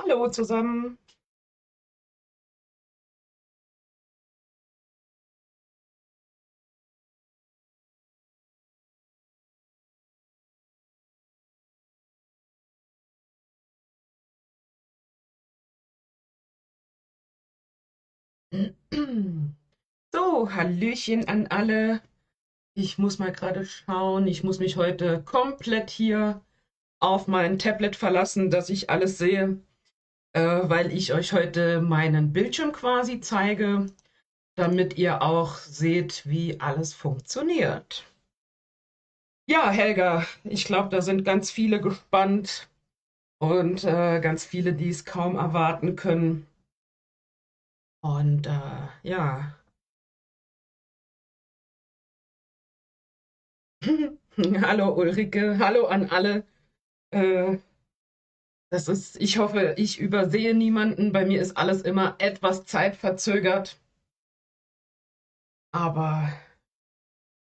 Hallo zusammen. So, Hallöchen an alle. Ich muss mal gerade schauen. Ich muss mich heute komplett hier auf mein Tablet verlassen, dass ich alles sehe, weil ich euch heute meinen Bildschirm quasi zeige, damit ihr auch seht, wie alles funktioniert. Ja, Helga, ich glaube, da sind ganz viele gespannt und ganz viele, die es kaum erwarten können. Und ja. Hallo Ulrike, hallo an alle. Äh, ich hoffe, ich übersehe niemanden. Bei mir ist alles immer etwas zeitverzögert. Aber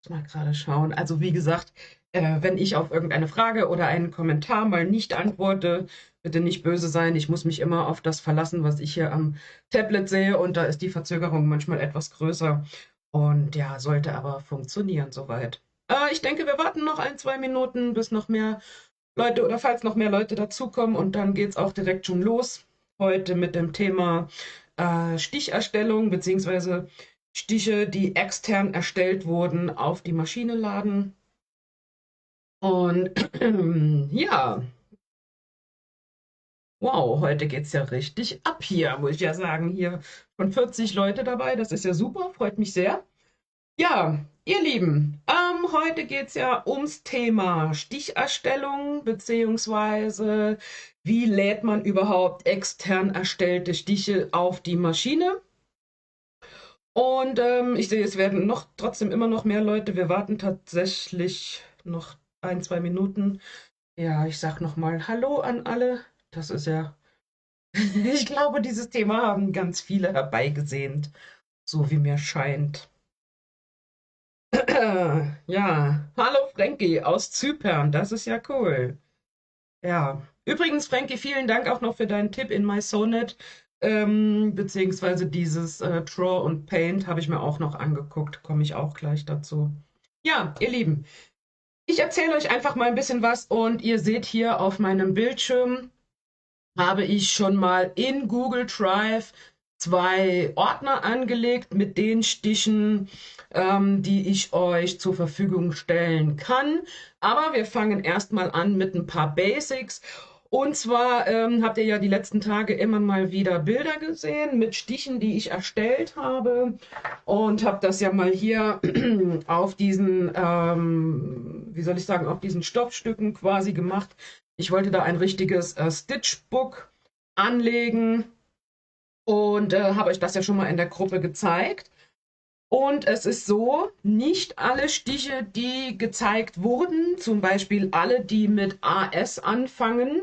ich muss mal gerade schauen. Also wie gesagt, wenn ich auf irgendeine Frage oder einen Kommentar mal nicht antworte, bitte nicht böse sein. Ich muss mich immer auf das verlassen, was ich hier am Tablet sehe. Und da ist die Verzögerung manchmal etwas größer. Und ja, sollte aber funktionieren soweit. Ich denke, wir warten noch ein, zwei Minuten, bis noch mehr Leute oder falls noch mehr Leute dazukommen. Und dann geht es auch direkt schon los. Heute mit dem Thema Sticherstellung beziehungsweise Stiche, die extern erstellt wurden, auf die Maschine laden. Und ja, wow, heute geht es ja richtig ab hier, muss ich ja sagen. Hier schon 40 Leute dabei, das ist ja super, freut mich sehr. Ja, ihr Lieben, heute geht es ja ums Thema Sticherstellung, beziehungsweise wie lädt man überhaupt extern erstellte Stiche auf die Maschine. Und ich sehe, es werden noch trotzdem immer noch mehr Leute. Wir warten tatsächlich noch ein, zwei Minuten. Ja, ich sag noch mal Hallo an alle. Das ist ja, ich glaube, dieses Thema haben ganz viele herbeigesehnt, so wie mir scheint. Ja, hallo Frankie aus Zypern, das ist ja cool. Ja, übrigens, Frankie, vielen Dank auch noch für deinen Tipp in MySonnet, beziehungsweise dieses Draw und Paint habe ich mir auch noch angeguckt, komme ich auch gleich dazu. Ja, ihr Lieben, ich erzähle euch einfach mal ein bisschen was und ihr seht hier auf meinem Bildschirm, habe ich schon mal in Google Drive zwei Ordner angelegt mit den Stichen, die ich euch zur Verfügung stellen kann. Aber wir fangen erstmal an mit ein paar Basics. Und zwar habt ihr ja die letzten Tage immer mal wieder Bilder gesehen mit Stichen, die ich erstellt habe. Und habe das ja mal hier auf diesen, wie soll ich sagen, auf diesen Stoffstücken quasi gemacht. Ich wollte da ein richtiges Stitchbook anlegen und habe euch das ja schon mal in der Gruppe gezeigt. Und es ist so, nicht alle Stiche, die gezeigt wurden, zum Beispiel alle, die mit AS anfangen,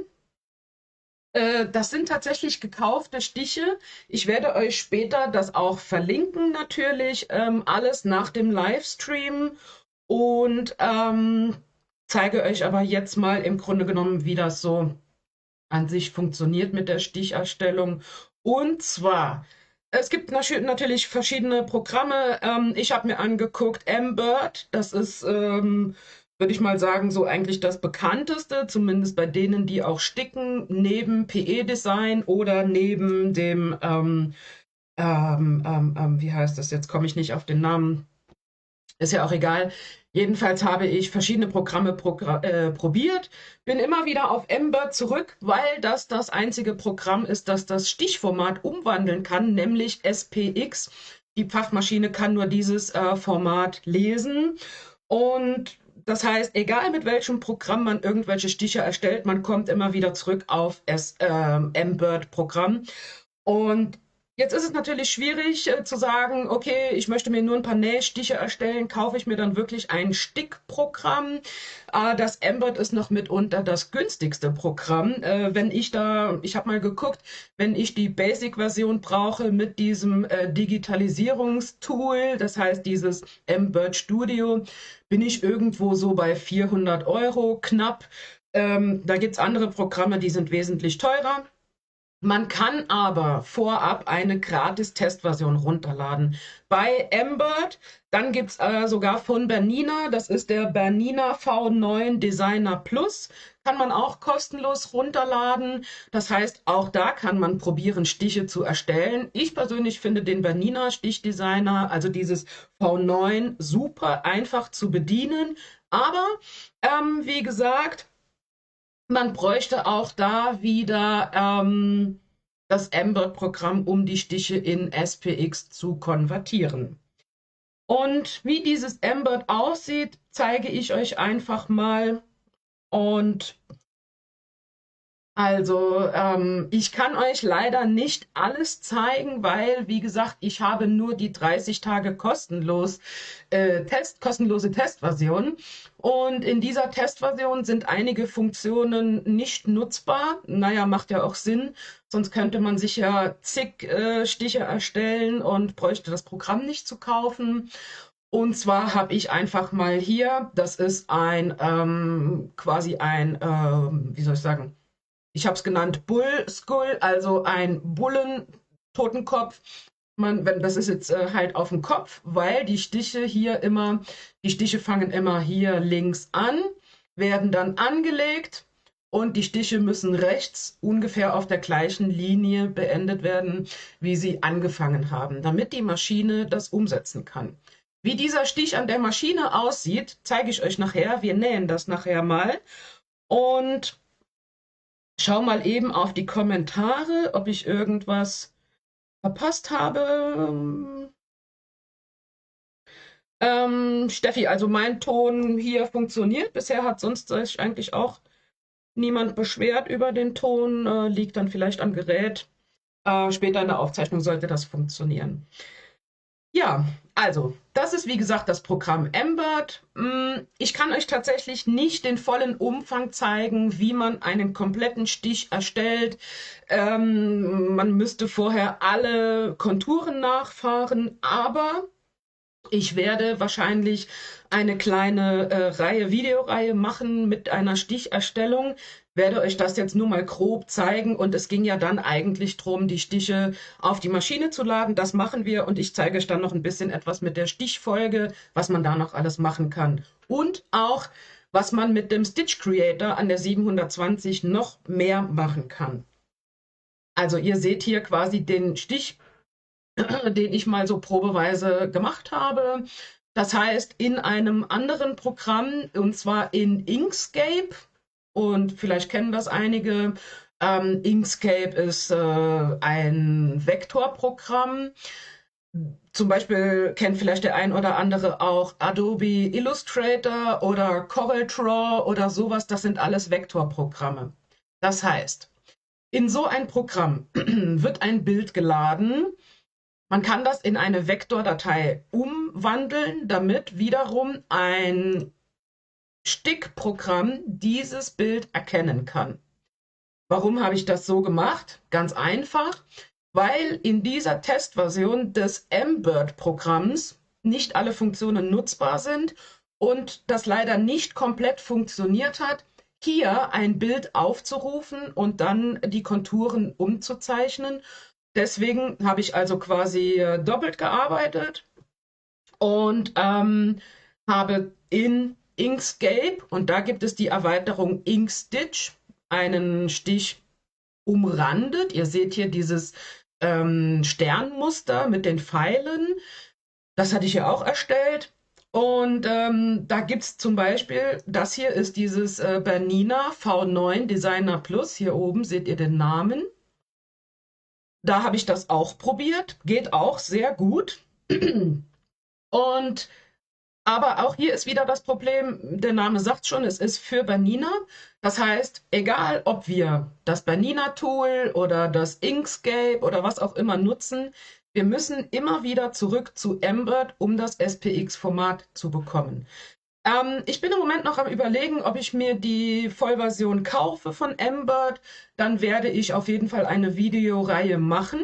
das sind tatsächlich gekaufte Stiche. Ich werde euch später das auch verlinken, natürlich, alles nach dem Livestream und zeige euch aber jetzt mal im Grunde genommen, wie das so an sich funktioniert mit der Sticherstellung. Und zwar, es gibt natürlich verschiedene Programme. Ich habe mir angeguckt, mbird, das ist, würde ich mal sagen, so eigentlich das bekannteste, zumindest bei denen, die auch sticken, neben PE-Design oder neben dem, wie heißt das jetzt, komme ich nicht auf den Namen, ist ja auch egal. Jedenfalls habe ich verschiedene Programme probiert, bin immer wieder auf Ember zurück, weil das das einzige Programm ist, das das Stichformat umwandeln kann, nämlich SPX. die Pfaffmaschine kann nur dieses Format lesen. Und das heißt, egal mit welchem Programm man irgendwelche Stiche erstellt, man kommt immer wieder zurück auf das mbird-Programm. Und jetzt ist es natürlich schwierig zu sagen, okay, ich möchte mir nur ein paar Nähstiche erstellen, kaufe ich mir dann wirklich ein Stickprogramm. Das mbird ist noch mitunter das günstigste Programm. Ich habe mal geguckt, wenn ich die Basic-Version brauche mit diesem Digitalisierungstool, das heißt dieses mbird Studio, bin ich irgendwo so bei 400 € knapp. Da gibt es andere Programme, die sind wesentlich teurer. Man kann aber vorab eine Gratis-Testversion runterladen bei mbird. Dann gibt es sogar von Bernina, das ist der Bernina V9 Designer Plus, kann man auch kostenlos runterladen. Das heißt, auch da kann man probieren, Stiche zu erstellen. Ich persönlich finde den Bernina Stichdesigner, also dieses V9, super einfach zu bedienen. Aber wie gesagt, man bräuchte auch da wieder das mbird-Programm, um die Stiche in SPX zu konvertieren. Und wie dieses mbird aussieht, zeige ich euch einfach mal. Und also, ich kann euch leider nicht alles zeigen, weil, wie gesagt, ich habe nur die 30 Tage kostenlose Testversion. Und in dieser Testversion sind einige Funktionen nicht nutzbar. Naja, macht ja auch Sinn, sonst könnte man sich ja zig Stiche erstellen und bräuchte das Programm nicht zu kaufen. Und zwar habe ich einfach mal hier, das ist ein quasi ein, wie soll ich sagen, ich habe es genannt Bull Skull, also ein Bullen-Totenkopf. Das ist jetzt halt auf dem Kopf, weil die Stiche die Stiche fangen immer hier links an, werden dann angelegt und die Stiche müssen rechts ungefähr auf der gleichen Linie beendet werden, wie sie angefangen haben, damit die Maschine das umsetzen kann. Wie dieser Stich an der Maschine aussieht, zeige ich euch nachher. Wir nähen das nachher mal. Und schau mal eben auf die Kommentare, ob ich irgendwas verpasst habe. Steffi, also mein Ton hier funktioniert. Bisher hat sonst sich eigentlich auch niemand beschwert über den Ton. Liegt dann vielleicht am Gerät. Später in der Aufzeichnung sollte das funktionieren. Ja, also, das ist wie gesagt das Programm mbird. Ich kann euch tatsächlich nicht den vollen Umfang zeigen, wie man einen kompletten Stich erstellt. Man müsste vorher alle Konturen nachfahren, aber ich werde wahrscheinlich eine kleine Videoreihe machen mit einer Sticherstellung, werde euch das jetzt nur mal grob zeigen und es ging ja dann eigentlich darum, die Stiche auf die Maschine zu laden. Das machen wir und ich zeige euch dann noch ein bisschen etwas mit der Stichfolge, was man da noch alles machen kann. Und auch, was man mit dem Stitch Creator an der 720 noch mehr machen kann. Also ihr seht hier quasi den Stich, den ich mal so probeweise gemacht habe. Das heißt, in einem anderen Programm, und zwar in Inkscape, und vielleicht kennen das einige, Inkscape ist ein Vektorprogramm. Zum Beispiel kennt vielleicht der ein oder andere auch Adobe Illustrator oder CorelDRAW oder sowas. Das sind alles Vektorprogramme. Das heißt, in so ein Programm wird ein Bild geladen. Man kann das in eine Vektordatei umwandeln, damit wiederum ein Stickprogramm dieses Bild erkennen kann. Warum habe ich das so gemacht? Ganz einfach, weil in dieser Testversion des mbird-Programms nicht alle Funktionen nutzbar sind und das leider nicht komplett funktioniert hat, hier ein Bild aufzurufen und dann die Konturen umzuzeichnen. Deswegen habe ich also quasi doppelt gearbeitet und habe in Inkscape, und da gibt es die Erweiterung Inkstitch, einen Stich umrandet. Ihr seht hier dieses Sternmuster mit den Pfeilen. Das hatte ich ja auch erstellt. Und da gibt es zum Beispiel, das hier ist dieses Bernina V9 Designer Plus. Hier oben seht ihr den Namen. Da habe ich das auch probiert, geht auch sehr gut. Und aber auch hier ist wieder das Problem, der Name sagt schon, es ist für Bernina. Das heißt, egal ob wir das Bernina-Tool oder das Inkscape oder was auch immer nutzen, wir müssen immer wieder zurück zu Mbird, um das SPX-Format zu bekommen. Ich bin im Moment noch am Überlegen, ob ich mir die Vollversion kaufe von Mbird. Dann werde ich auf jeden Fall eine Videoreihe machen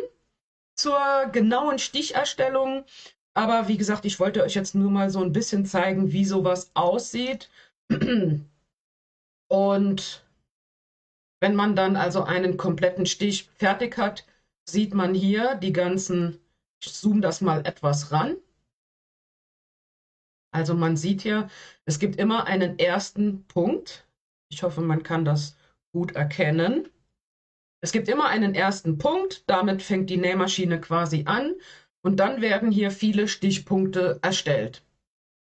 zur genauen Sticherstellung. Aber wie gesagt, ich wollte euch jetzt nur mal so ein bisschen zeigen, wie sowas aussieht. Und wenn man dann also einen kompletten Stich fertig hat, sieht man hier die ganzen, ich zoome das mal etwas ran. Also man sieht hier, es gibt immer einen ersten Punkt. Ich hoffe, man kann das gut erkennen. Es gibt immer einen ersten Punkt, damit fängt die Nähmaschine quasi an und dann werden hier viele Stichpunkte erstellt.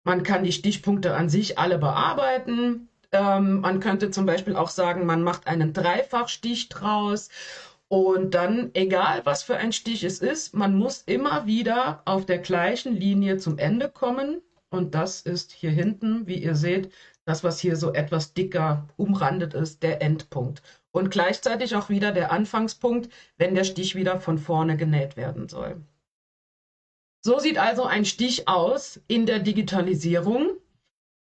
Man kann die Stichpunkte an sich alle bearbeiten. Man könnte zum Beispiel auch sagen, man macht einen Dreifachstich draus und dann, egal was für ein Stich es ist, man muss immer wieder auf der gleichen Linie zum Ende kommen. Und das ist hier hinten, wie ihr seht, das, was hier so etwas dicker umrandet ist, der Endpunkt. Und gleichzeitig auch wieder der Anfangspunkt, wenn der Stich wieder von vorne genäht werden soll. So sieht also ein Stich aus in der Digitalisierung.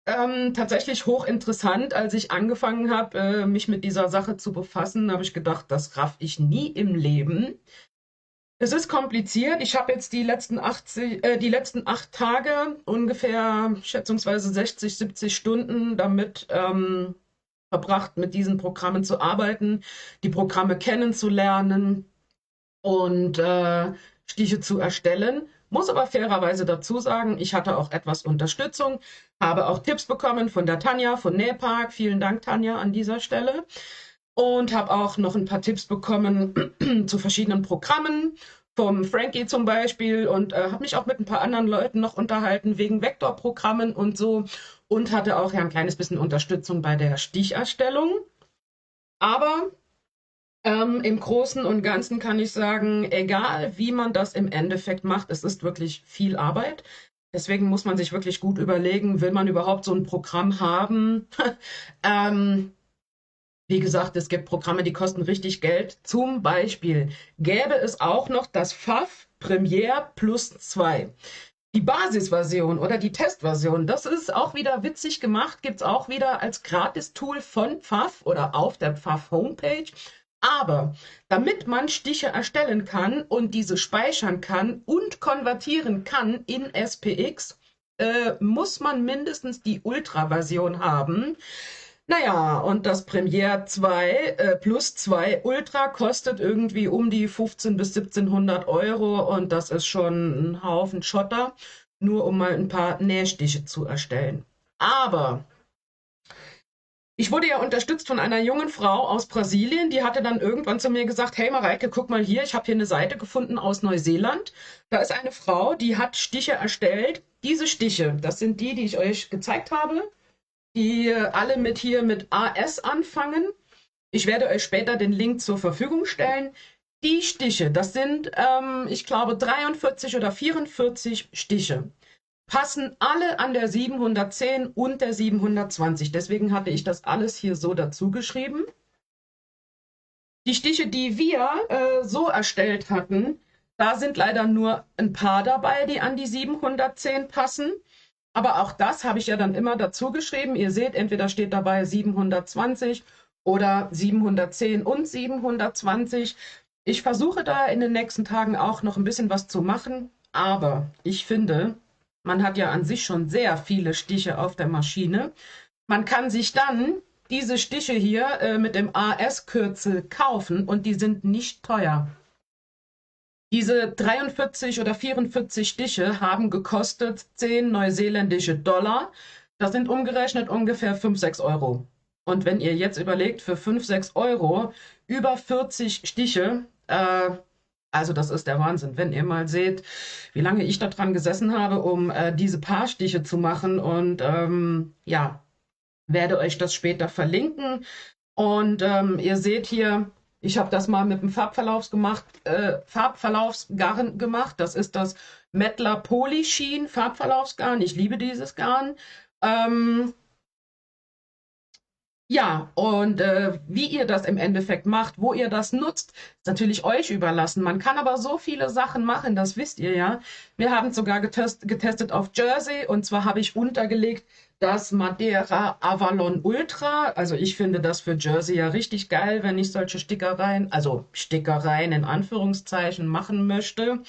Tatsächlich hochinteressant, als ich angefangen habe, mich mit dieser Sache zu befassen, habe ich gedacht, das raff ich nie im Leben. Es ist kompliziert. Ich habe jetzt die letzten 8 Tage, ungefähr schätzungsweise 60, 70 Stunden damit verbracht, mit diesen Programmen zu arbeiten, die Programme kennenzulernen und Stiche zu erstellen. Muss aber fairerweise dazu sagen, ich hatte auch etwas Unterstützung, habe auch Tipps bekommen von der Tanja von Nähpark. Vielen Dank, Tanja, an dieser Stelle. Und habe auch noch ein paar Tipps bekommen zu verschiedenen Programmen, vom Frankie zum Beispiel. Und habe mich auch mit ein paar anderen Leuten noch unterhalten wegen Vektorprogrammen und so. Und hatte auch ja ein kleines bisschen Unterstützung bei der Sticherstellung. Aber im Großen und Ganzen kann ich sagen, egal wie man das im Endeffekt macht, es ist wirklich viel Arbeit. Deswegen muss man sich wirklich gut überlegen, will man überhaupt so ein Programm haben? Wie gesagt, es gibt Programme, die kosten richtig Geld. Zum Beispiel gäbe es auch noch das Pfaff Premiere Plus 2. Die Basisversion oder die Testversion, das ist auch wieder witzig gemacht, gibt es auch wieder als Gratis-Tool von Pfaff oder auf der Pfaff-Homepage. Aber damit man Stiche erstellen kann und diese speichern kann und konvertieren kann in SPX, muss man mindestens die Ultra-Version haben. Naja, und das Premiere 2 Plus 2 Ultra kostet irgendwie um die 15 bis 1700 Euro und das ist schon ein Haufen Schotter, nur um mal ein paar Nähstiche zu erstellen. Aber ich wurde ja unterstützt von einer jungen Frau aus Brasilien, die hatte dann irgendwann zu mir gesagt, hey Mareike, guck mal hier, ich habe hier eine Seite gefunden aus Neuseeland. Da ist eine Frau, die hat Stiche erstellt. Diese Stiche, das sind die, die ich euch gezeigt habe, die alle mit AS anfangen. Ich werde euch später den Link zur Verfügung stellen. Die Stiche, das sind, ich glaube, 43 oder 44 Stiche. Passen alle an der 710 und der 720. Deswegen hatte ich das alles hier so dazu geschrieben. Die Stiche, die wir so erstellt hatten, da sind leider nur ein paar dabei, die an die 710 passen. Aber auch das habe ich ja dann immer dazu geschrieben. Ihr seht, entweder steht dabei 720 oder 710 und 720. Ich versuche da in den nächsten Tagen auch noch ein bisschen was zu machen. Aber ich finde, man hat ja an sich schon sehr viele Stiche auf der Maschine. Man kann sich dann diese Stiche hier mit dem AS-Kürzel kaufen und die sind nicht teuer. Diese 43 oder 44 Stiche haben gekostet 10 neuseeländische Dollar. Das sind umgerechnet ungefähr 5, 6 Euro. Und wenn ihr jetzt überlegt, für 5, 6 Euro über 40 Stiche, also das ist der Wahnsinn. Wenn ihr mal seht, wie lange ich da dran gesessen habe, um diese paar Stiche zu machen. Und ja, werde euch das später verlinken. Und ihr seht hier, Ich habe das mal mit dem Farbverlaufsgarn gemacht. Das ist das Mettler Polysheen Farbverlaufsgarn. Ich liebe dieses Garn. Ähm, ja, und wie ihr das im Endeffekt macht, wo ihr das nutzt, ist natürlich euch überlassen. Man kann aber so viele Sachen machen, das wisst ihr ja. Wir haben es sogar getestet auf Jersey, und zwar habe ich untergelegt das Madeira Avalon Ultra. Also ich finde das für Jersey ja richtig geil, wenn ich solche Stickereien, also Stickereien in Anführungszeichen, machen möchte.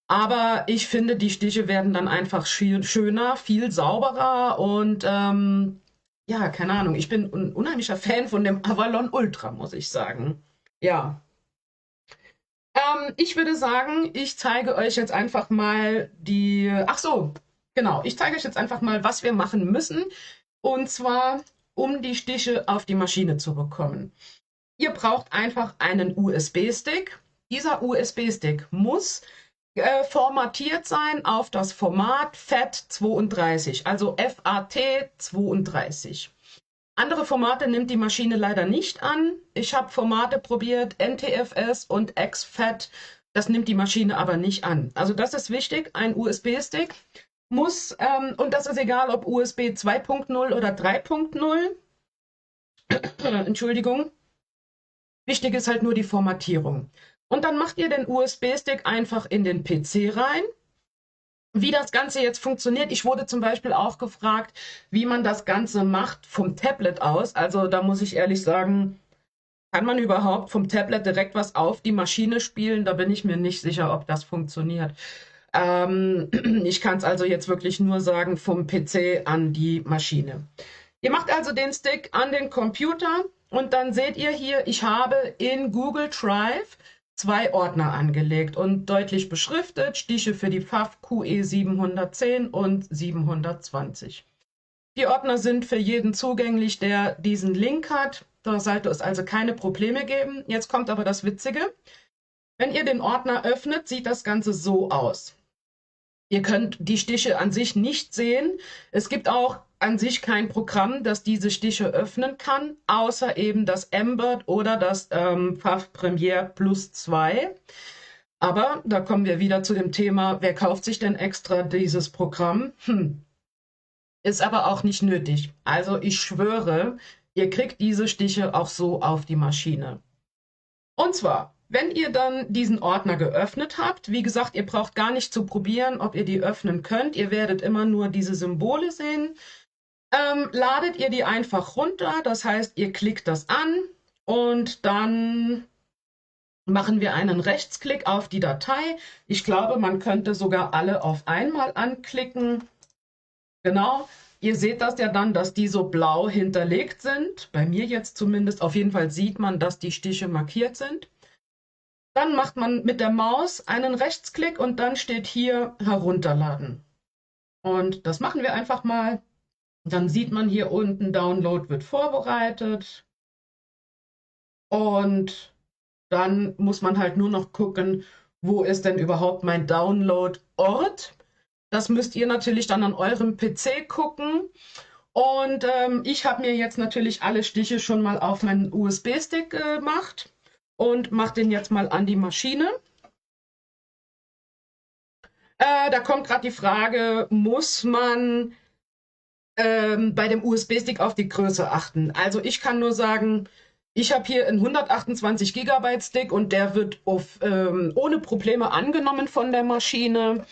Aber ich finde, die Stiche werden dann einfach schöner, viel sauberer und ja, keine Ahnung. Ich bin ein unheimlicher Fan von dem Avalon Ultra, muss ich sagen. Ja. Ich würde sagen, ich zeige euch jetzt einfach mal die. Ach so, genau. Ich zeige euch jetzt einfach mal, was wir machen müssen. Und zwar, um die Stiche auf die Maschine zu bekommen. Ihr braucht einfach einen USB-Stick. Dieser USB-Stick muss formatiert sein auf das Format FAT32, also FAT32. Andere Formate nimmt die Maschine leider nicht an. Ich habe Formate probiert, NTFS und XFAT. Das nimmt die Maschine aber nicht an. Also das ist wichtig, ein USB-Stick muss, und das ist egal, ob USB 2.0 oder 3.0, Entschuldigung, wichtig ist halt nur die Formatierung. Und dann macht ihr den USB-Stick einfach in den PC rein. Wie das Ganze jetzt funktioniert, ich wurde zum Beispiel auch gefragt, wie man das Ganze macht vom Tablet aus. Also da muss ich ehrlich sagen, kann man überhaupt vom Tablet direkt was auf die Maschine spielen? Da bin ich mir nicht sicher, ob das funktioniert. Ich kann es also jetzt wirklich nur sagen, vom PC an die Maschine. Ihr macht also den Stick an den Computer und dann seht ihr hier, ich habe in Google Drive 2 Ordner angelegt und deutlich beschriftet, Stiche für die Pfaff QE 710 und 720. Die Ordner sind für jeden zugänglich, der diesen Link hat. Da sollte es also keine Probleme geben. Jetzt kommt aber das Witzige. Wenn ihr den Ordner öffnet, sieht das Ganze so aus. Ihr könnt die Stiche an sich nicht sehen. Es gibt auch an sich kein Programm, das diese Stiche öffnen kann, außer eben das Embed oder das Pfaff Premiere Plus 2. Aber da kommen wir wieder zu dem Thema, wer kauft sich denn extra dieses Programm? Ist aber auch nicht nötig. Also ich schwöre, ihr kriegt diese Stiche auch so auf die Maschine. Und zwar, wenn ihr dann diesen Ordner geöffnet habt, wie gesagt, ihr braucht gar nicht zu probieren, ob ihr die öffnen könnt. Ihr werdet immer nur diese Symbole sehen. Ladet ihr die einfach runter, das heißt, ihr klickt das an und dann machen wir einen Rechtsklick auf die Datei. Ich glaube, man könnte sogar alle auf einmal anklicken. Genau. Ihr seht das ja dann, dass die so blau hinterlegt sind. Bei mir jetzt zumindest. Auf jeden Fall sieht man, dass die Stiche markiert sind. Dann macht man mit der Maus einen Rechtsklick und dann steht hier herunterladen. Und das machen wir einfach mal. Dann sieht man hier unten, Download wird vorbereitet. Und dann muss man halt nur noch gucken, wo ist denn überhaupt mein Download-Ort. Das müsst ihr natürlich dann an eurem PC gucken. Und ich habe mir jetzt natürlich alle Stiche schon mal auf meinen USB-Stick gemacht und mache den jetzt mal an die Maschine. Da kommt gerade die Frage, muss man bei dem USB-Stick auf die Größe achten? Also ich kann nur sagen, ich habe hier einen 128 GB Stick und der wird ohne Probleme angenommen von der Maschine.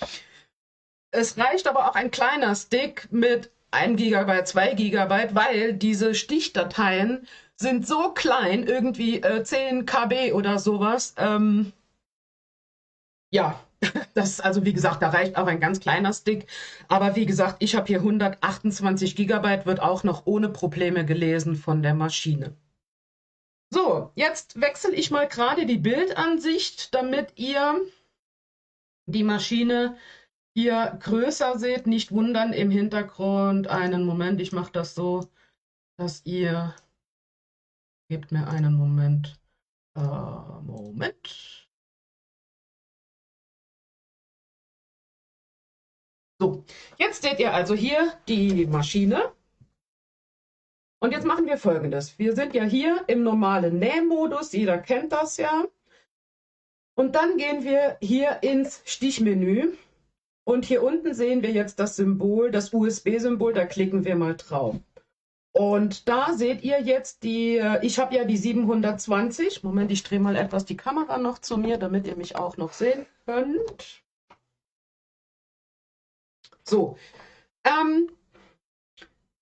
Es reicht aber auch ein kleiner Stick mit 1 GB, 2 GB, weil diese Stichdateien sind so klein, irgendwie 10 KB oder sowas. Ja, das, also wie gesagt, da reicht auch ein ganz kleiner Stick. Aber wie gesagt, ich habe hier 128 GB, wird auch noch ohne Probleme gelesen von der Maschine. So, jetzt wechsle ich mal gerade die Bildansicht, damit ihr die Maschine hier größer seht. Nicht wundern, im Hintergrund einen Moment, ich mache das so, dass ihr, gebt mir einen Moment, Moment. So, jetzt seht ihr also hier die Maschine. Und jetzt machen wir Folgendes. Wir sind ja hier im normalen Nähmodus, jeder kennt das ja. Und dann gehen wir hier ins Stichmenü. Und hier unten sehen wir jetzt das Symbol, das USB-Symbol, da klicken wir mal drauf. Und da seht ihr jetzt ich habe ja die 720. Moment, ich drehe mal etwas die Kamera noch zu mir, damit ihr mich auch noch sehen könnt. So,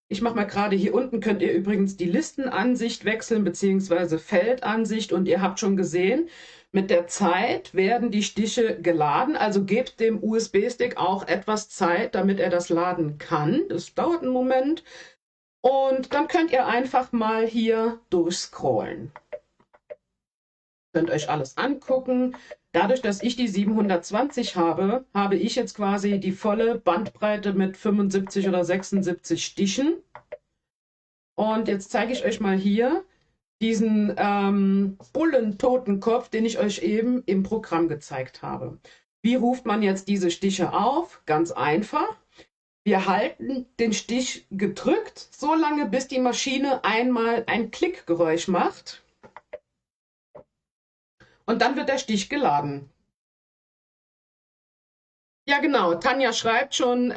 ich mache mal gerade hier unten, könnt ihr übrigens die Listenansicht wechseln, beziehungsweise Feldansicht. Und ihr habt schon gesehen, mit der Zeit werden die Stiche geladen. Also gebt dem USB-Stick auch etwas Zeit, damit er das laden kann. Das dauert einen Moment. Und dann könnt ihr einfach mal hier durchscrollen. Könnt euch alles angucken. Dadurch, dass ich die 720 habe, habe ich jetzt quasi die volle Bandbreite mit 75 oder 76 Stichen. Und jetzt zeige ich euch mal hier diesen Bullentotenkopf, den ich euch eben im Programm gezeigt habe. Wie ruft man jetzt diese Stiche auf? Ganz einfach. Wir halten den Stich gedrückt, so lange bis die Maschine einmal ein Klickgeräusch macht. Und dann wird der Stich geladen. Ja, genau. Tanja schreibt schon,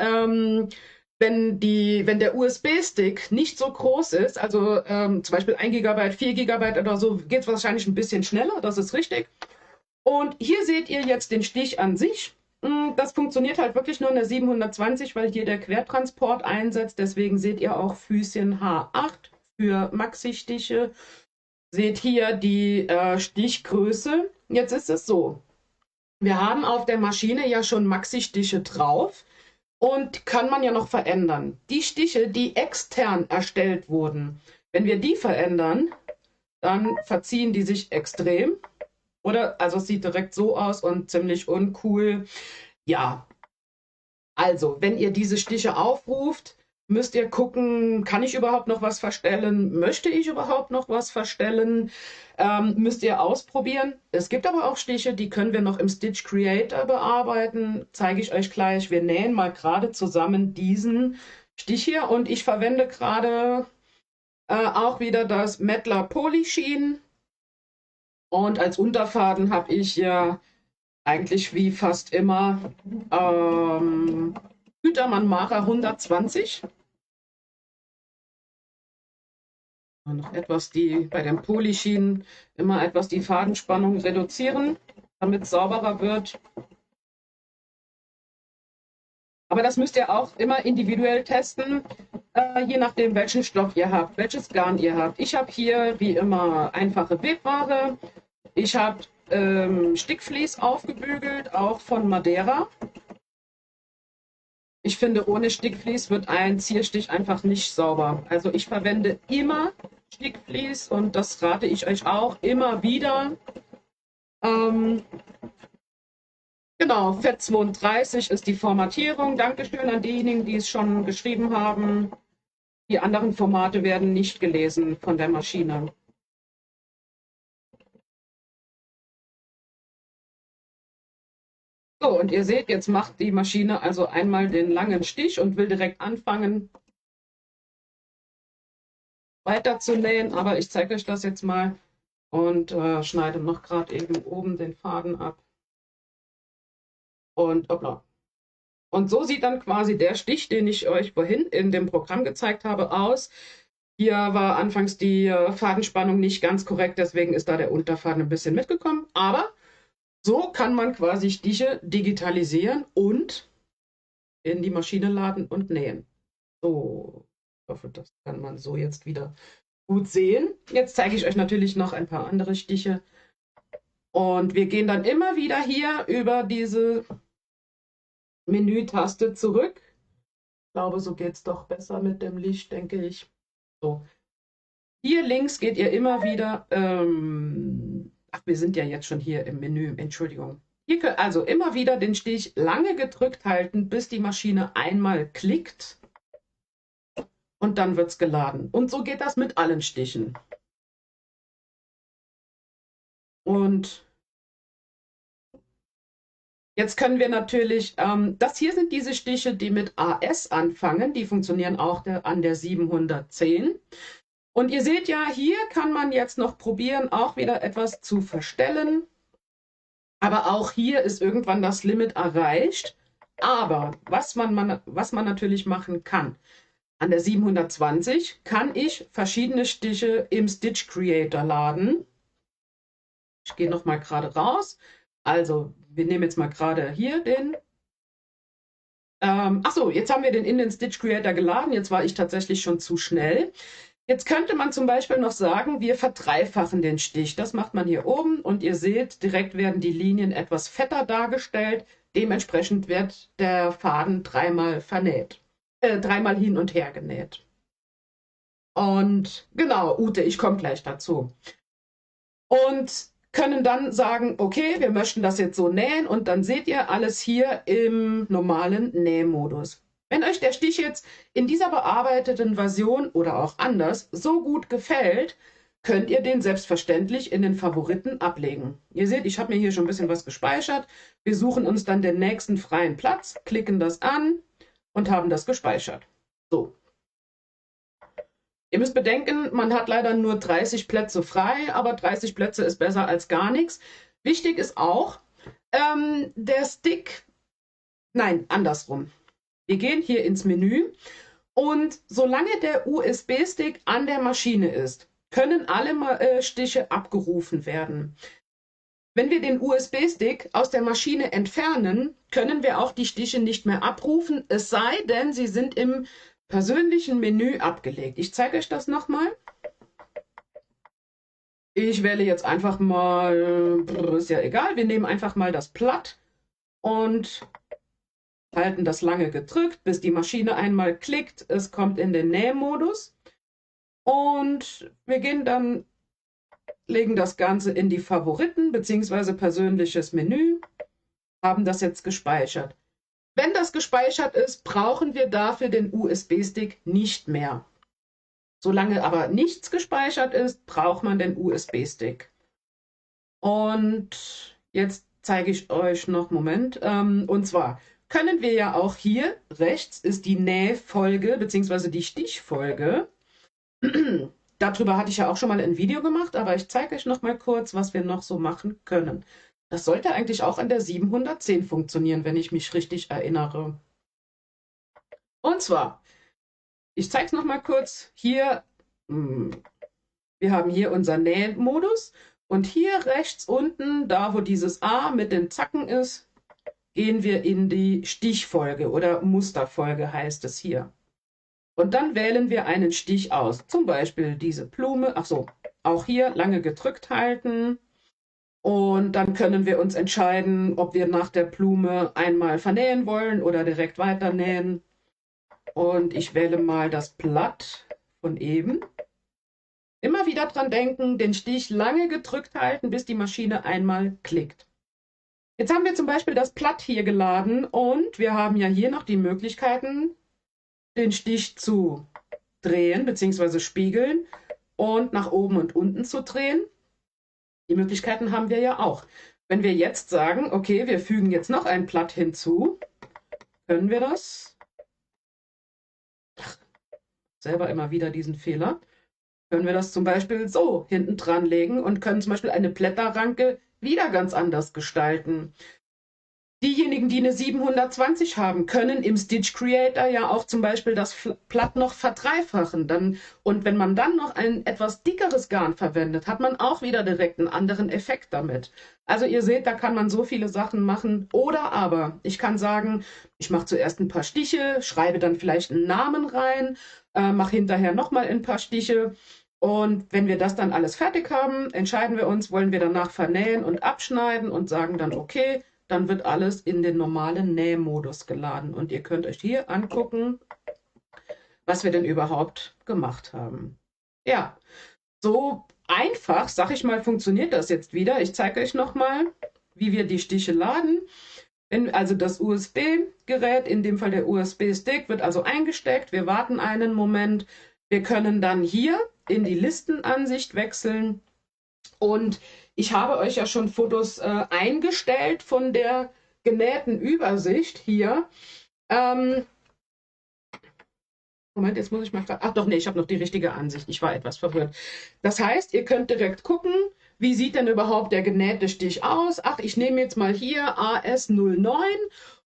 wenn der USB-Stick nicht so groß ist, also zum Beispiel 1 GB, 4 GB oder so, geht es wahrscheinlich ein bisschen schneller, das ist richtig. Und hier seht ihr jetzt den Stich an sich. Das funktioniert halt wirklich nur in der 720, weil hier der Quertransport einsetzt. Deswegen seht ihr auch Füßchen H8 für Maxi-Stiche. Seht hier die Stichgröße. Jetzt ist es so, wir haben auf der Maschine ja schon Maxi-Stiche drauf und kann man ja noch verändern. Die Stiche, die extern erstellt wurden, wenn wir die verändern, dann verziehen die sich extrem. Oder, also es sieht direkt so aus und ziemlich uncool. Ja, also, wenn ihr diese Stiche aufruft, müsst ihr gucken, kann ich überhaupt noch was verstellen? Möchte ich überhaupt noch was verstellen? Müsst ihr ausprobieren. Es gibt aber auch Stiche, die können wir noch im Stitch Creator bearbeiten. Zeige ich euch gleich. Wir nähen mal gerade zusammen diesen Stich hier und ich verwende gerade auch wieder das Mettler Polysheen. Und als Unterfaden habe ich ja eigentlich wie fast immer Gütermann Mara 120. Und noch etwas bei den Polyschienen immer etwas die Fadenspannung reduzieren, damit es sauberer wird. Aber das müsst ihr auch immer individuell testen, je nachdem, welchen Stoff ihr habt, welches Garn ihr habt. Ich habe hier wie immer einfache Webware. Ich habe Stickvlies aufgebügelt, auch von Madeira. Ich finde, ohne Stickvlies wird ein Zierstich einfach nicht sauber. Also ich verwende immer Stickvlies und das rate ich euch auch immer wieder. Genau, Fett 32 ist die Formatierung. Dankeschön an diejenigen, die es schon geschrieben haben. Die anderen Formate werden nicht gelesen von der Maschine. So, und ihr seht, jetzt macht die Maschine also einmal den langen Stich und will direkt anfangen, weiter zu nähen. Aber ich zeige euch das jetzt mal und schneide noch gerade eben oben den Faden ab. Und hoppla. Und so sieht dann quasi der Stich, den ich euch vorhin in dem Programm gezeigt habe, aus. Hier war anfangs die Fadenspannung nicht ganz korrekt, deswegen ist da der Unterfaden ein bisschen mitgekommen. Aber so kann man quasi Stiche digitalisieren und in die Maschine laden und nähen. So, ich hoffe, das kann man so jetzt wieder gut sehen. Jetzt zeige ich euch natürlich noch ein paar andere Stiche. Und wir gehen dann immer wieder hier über diese Menütaste zurück. Ich glaube, so geht es doch besser mit dem Licht, denke ich. So. Hier links geht ihr immer wieder, ach, wir sind ja jetzt schon hier im Menü, Entschuldigung. Ihr könnt also immer wieder den Stich lange gedrückt halten, bis die Maschine einmal klickt und dann wird es geladen. Und so geht das mit allen Stichen. Und jetzt können wir natürlich, das hier sind diese Stiche, die mit AS anfangen, die funktionieren auch an der 710. Und ihr seht ja, hier kann man jetzt noch probieren, auch wieder etwas zu verstellen. Aber auch hier ist irgendwann das Limit erreicht. Aber was man natürlich machen kann, an der 720 kann ich verschiedene Stiche im Stitch Creator laden. Ich gehe noch mal gerade raus. Also, wir nehmen jetzt mal gerade hier den. Achso, jetzt haben wir den in den Stitch Creator geladen. Jetzt war ich tatsächlich schon zu schnell. Jetzt könnte man zum Beispiel noch sagen, wir verdreifachen den Stich. Das macht man hier oben und ihr seht, direkt werden die Linien etwas fetter dargestellt. Dementsprechend wird der Faden dreimal vernäht, dreimal hin und her genäht. Und genau, Ute, ich komme gleich dazu. Und können dann sagen, okay, wir möchten das jetzt so nähen und dann seht ihr alles hier im normalen Nähmodus. Wenn euch der Stich jetzt in dieser bearbeiteten Version oder auch anders so gut gefällt, könnt ihr den selbstverständlich in den Favoriten ablegen. Ihr seht, ich habe mir hier schon ein bisschen was gespeichert. Wir suchen uns dann den nächsten freien Platz, klicken das an und haben das gespeichert. So. Ihr müsst bedenken, man hat leider nur 30 Plätze frei, aber 30 Plätze ist besser als gar nichts. Wichtig ist auch, der Stick, nein, andersrum. Wir gehen hier ins Menü und solange der USB-Stick an der Maschine ist, können alle Stiche abgerufen werden. Wenn wir den USB-Stick aus der Maschine entfernen, können wir auch die Stiche nicht mehr abrufen, es sei denn, sie sind im persönlichen Menü abgelegt. Ich zeige euch das nochmal. Ich wähle jetzt einfach mal, ist ja egal, wir nehmen einfach mal das Platt und halten das lange gedrückt, bis die Maschine einmal klickt. Es kommt in den Nähmodus und wir gehen dann, legen das Ganze in die Favoriten bzw. persönliches Menü, haben das jetzt gespeichert. Wenn das gespeichert ist, brauchen wir dafür den USB-Stick nicht mehr. Solange aber nichts gespeichert ist, braucht man den USB-Stick. Und jetzt zeige ich euch noch, Moment, und zwar können wir ja auch hier, rechts ist die Nähfolge bzw. die Stichfolge. Darüber hatte ich ja auch schon mal ein Video gemacht, aber ich zeige euch noch mal kurz, was wir noch so machen können. Das sollte eigentlich auch an der 710 funktionieren, wenn ich mich richtig erinnere. Und zwar, ich zeige es noch mal kurz, hier, wir haben hier unseren Nähmodus und hier rechts unten, da wo dieses A mit den Zacken ist, gehen wir in die Stichfolge oder Musterfolge heißt es hier. Und dann wählen wir einen Stich aus, zum Beispiel diese Blume, ach so, auch hier lange gedrückt halten. Und dann können wir uns entscheiden, ob wir nach der Blume einmal vernähen wollen oder direkt weiter nähen. Und ich wähle mal das Blatt von eben. Immer wieder dran denken, den Stich lange gedrückt halten, bis die Maschine einmal klickt. Jetzt haben wir zum Beispiel das Blatt hier geladen und wir haben ja hier noch die Möglichkeiten, den Stich zu drehen bzw. spiegeln und nach oben und unten zu drehen. Die Möglichkeiten haben wir ja auch. Wenn wir jetzt sagen, okay, wir fügen jetzt noch ein Blatt hinzu, können wir das, selber immer wieder diesen Fehler, können wir das zum Beispiel so hinten dran legen und können zum Beispiel eine Blätterranke wieder ganz anders gestalten. Diejenigen, die eine 720 haben, können im Stitch Creator ja auch zum Beispiel das Blatt noch verdreifachen. Und wenn man dann noch ein etwas dickeres Garn verwendet, hat man auch wieder direkt einen anderen Effekt damit. Also ihr seht, da kann man so viele Sachen machen. Oder aber, ich kann sagen, ich mache zuerst ein paar Stiche, schreibe dann vielleicht einen Namen rein, mache hinterher nochmal ein paar Stiche. Und wenn wir das dann alles fertig haben, entscheiden wir uns, wollen wir danach vernähen und abschneiden und sagen dann, okay, dann wird alles in den normalen Nähmodus geladen. Und ihr könnt euch hier angucken, was wir denn überhaupt gemacht haben. Ja, so einfach, sag ich mal, funktioniert das jetzt wieder. Ich zeige euch nochmal, wie wir die Stiche laden. Also das USB-Gerät, in dem Fall der USB-Stick, wird also eingesteckt. Wir warten einen Moment. Wir können dann hier in die Listenansicht wechseln. Und ich habe euch ja schon Fotos eingestellt von der genähten Übersicht hier. Moment, jetzt muss ich mal fragen. Ach doch, nee, ich habe noch die richtige Ansicht. Ich war etwas verwirrt. Das heißt, ihr könnt direkt gucken, wie sieht denn überhaupt der genähte Stich aus? Ach, ich nehme jetzt mal hier AS09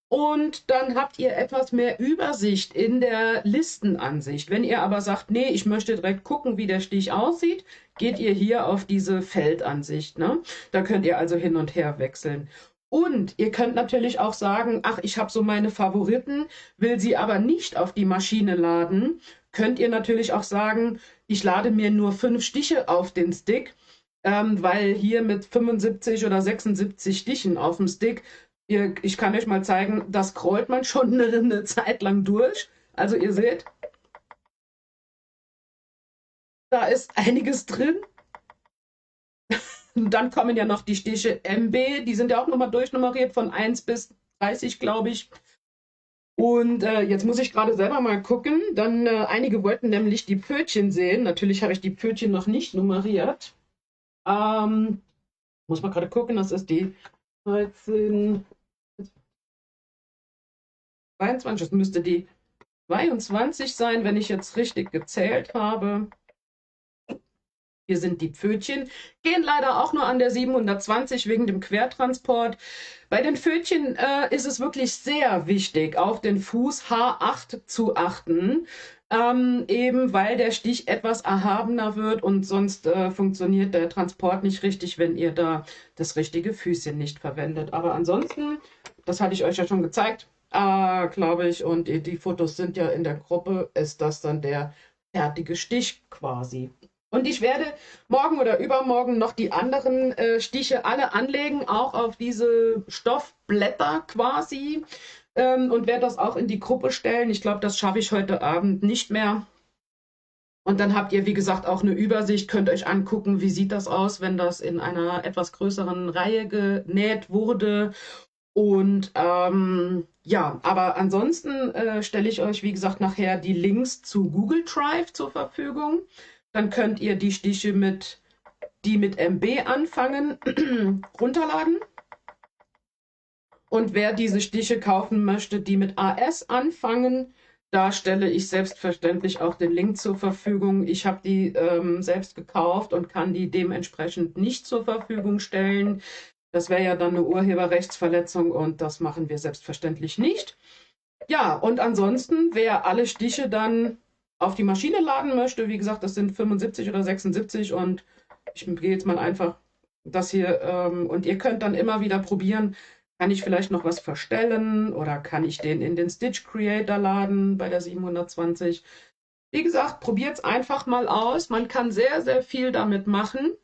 und dann habt ihr etwas mehr Übersicht in der Listenansicht. Wenn ihr aber sagt, nee, ich möchte direkt gucken, wie der Stich aussieht, geht ihr hier auf diese Feldansicht. Ne? Da könnt ihr also hin und her wechseln. Und ihr könnt natürlich auch sagen, ach, ich habe so meine Favoriten, will sie aber nicht auf die Maschine laden, könnt ihr natürlich auch sagen, ich lade mir nur 5 Stiche auf den Stick, weil hier mit 75 oder 76 Stichen auf dem Stick, ich kann euch mal zeigen, das scrollt man schon eine Zeit lang durch. Also ihr seht, da ist einiges drin. Und dann kommen ja noch die Stiche MB, die sind ja auch nochmal durchnummeriert von 1 bis 30, glaube ich. Und jetzt muss ich gerade selber mal gucken. Dann einige wollten nämlich die Pfötchen sehen. Natürlich habe ich die Pfötchen noch nicht nummeriert. Muss man gerade gucken, das ist die 13, 22, das müsste die 22 sein, wenn ich jetzt richtig gezählt habe. Hier sind die Pfötchen, gehen leider auch nur an der 720 wegen dem Quertransport. Bei den Pfötchen ist es wirklich sehr wichtig, auf den Fuß H8 zu achten, eben weil der Stich etwas erhabener wird und sonst funktioniert der Transport nicht richtig, wenn ihr da das richtige Füßchen nicht verwendet. Aber ansonsten, das hatte ich euch ja schon gezeigt, glaube ich, und die Fotos sind ja in der Gruppe, ist das dann der fertige Stich quasi. Und ich werde morgen oder übermorgen noch die anderen Stiche alle anlegen, auch auf diese Stoffblätter quasi. Und werde das auch in die Gruppe stellen. Ich glaube, das schaffe ich heute Abend nicht mehr. Und dann habt ihr, wie gesagt, auch eine Übersicht, könnt euch angucken, wie sieht das aus, wenn das in einer etwas größeren Reihe genäht wurde. Und ja, aber ansonsten stelle ich euch, wie gesagt, nachher die Links zu Google Drive zur Verfügung. Dann könnt ihr die Stiche die mit MB anfangen, runterladen. Und wer diese Stiche kaufen möchte, die mit AS anfangen, da stelle ich selbstverständlich auch den Link zur Verfügung. Ich habe die selbst gekauft und kann die dementsprechend nicht zur Verfügung stellen. Das wäre ja dann eine Urheberrechtsverletzung und das machen wir selbstverständlich nicht. Ja, und ansonsten, wer alle Stiche dann auf die Maschine laden möchte, wie gesagt, das sind 75 oder 76 und ich gehe jetzt mal einfach das hier und ihr könnt dann immer wieder probieren, kann ich vielleicht noch was verstellen oder kann ich den in den Stitch Creator laden bei der 720. Wie gesagt, probiert es einfach mal aus. Man kann sehr, sehr viel damit machen.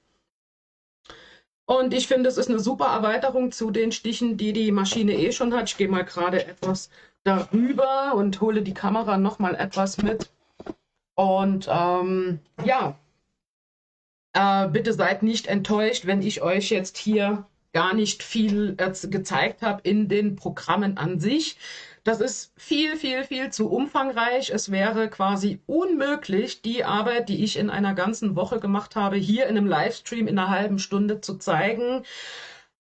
Und ich finde, es ist eine super Erweiterung zu den Stichen, die die Maschine eh schon hat. Ich gehe mal gerade etwas darüber und hole die Kamera noch mal etwas mit. Und ja, bitte seid nicht enttäuscht, wenn ich euch jetzt hier gar nicht viel gezeigt habe in den Programmen an sich. Das ist viel, viel, viel zu umfangreich. Es wäre quasi unmöglich, die Arbeit, die ich in einer ganzen Woche gemacht habe, hier in einem Livestream in einer halben Stunde zu zeigen.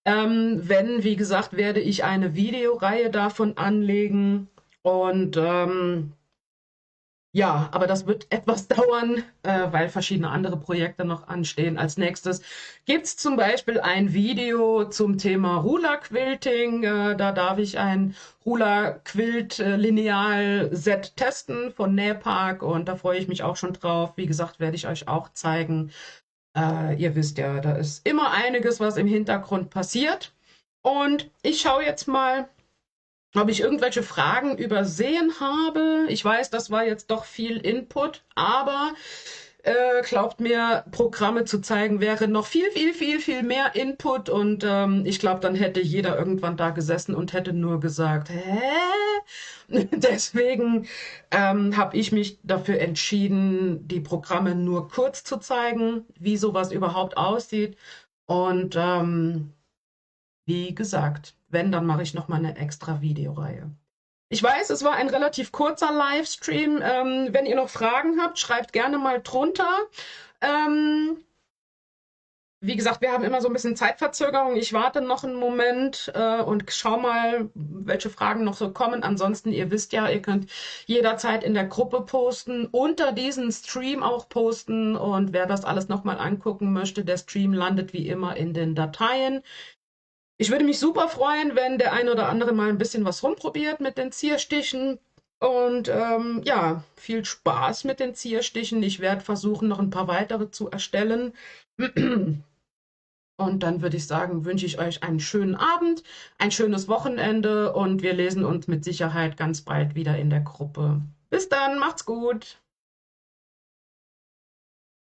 Wenn, wie gesagt, werde ich eine Videoreihe davon anlegen und ja, aber das wird etwas dauern, weil verschiedene andere Projekte noch anstehen. Als nächstes gibt es zum Beispiel ein Video zum Thema Ruler-Quilting. Da darf ich ein Ruler-Quilt-Lineal-Set testen von Nähpark und da freue ich mich auch schon drauf. Wie gesagt, werde ich euch auch zeigen. Ihr wisst ja, da ist immer einiges, was im Hintergrund passiert. Und ich schaue jetzt mal, ob ich irgendwelche Fragen übersehen habe. Ich weiß, das war jetzt doch viel Input, aber glaubt mir, Programme zu zeigen wäre noch viel, viel, viel, viel mehr Input und ich glaube, dann hätte jeder irgendwann da gesessen und hätte nur gesagt, hä? Deswegen habe ich mich dafür entschieden, die Programme nur kurz zu zeigen, wie sowas überhaupt aussieht und wie gesagt, wenn, dann mache ich noch mal eine extra Videoreihe. Ich weiß, es war ein relativ kurzer Livestream. Wenn ihr noch Fragen habt, schreibt gerne mal drunter. Ähm, Wie gesagt, wir haben immer so ein bisschen Zeitverzögerung. Ich warte noch einen Moment und schau mal, welche Fragen noch so kommen. Ansonsten, ihr wisst ja, ihr könnt jederzeit in der Gruppe posten, unter diesen Stream auch posten. Und wer das alles nochmal angucken möchte, der Stream landet wie immer in den Dateien. Ich würde mich super freuen, wenn der eine oder andere mal ein bisschen was rumprobiert mit den Zierstichen. Und ja, viel Spaß mit den Zierstichen. Ich werde versuchen, noch ein paar weitere zu erstellen. Und dann würde ich sagen, wünsche ich euch einen schönen Abend, ein schönes Wochenende und wir lesen uns mit Sicherheit ganz bald wieder in der Gruppe. Bis dann, macht's gut.